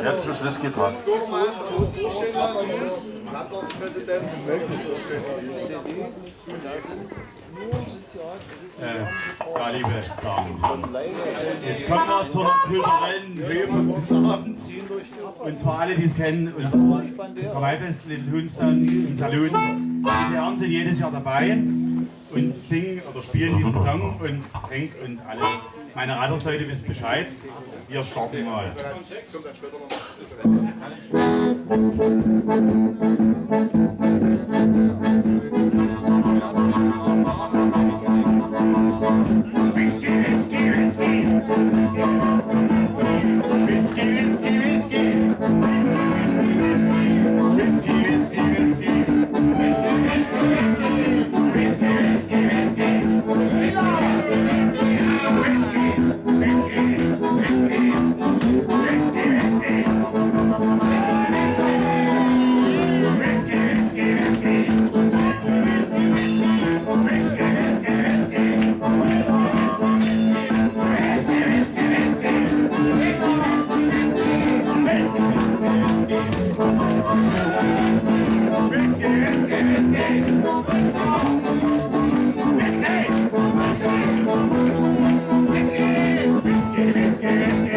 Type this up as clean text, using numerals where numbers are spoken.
Jetzt zum Schluss getan. Bürgermeister durchstehen lassen, Landtagspräsident durchstehen lassen. Ja, liebe Damen und Herren, jetzt kommen wir zu einem kulturellen Höhepunkt des Abends. Und zwar alle, die es kennen, unser Krawallfest Little Toonstown im Saloon. Diese Herren sind jedes Jahr dabei und singen oder spielen diesen Song. Und Henk und alle meine Radersleute wissen Bescheid. Wir starten mal. Kommt dann später noch. Whisky, whisky, whisky. Whisky, whisky, whisky. Whisky, whisky, whisky. Whisky, whisky, whisky. Whisky, whisky, whisky. Whisky, whisky. Whisky, whisky, whisky. Whisky, whisky, whisky. Whiskey, whiskey, whiskey.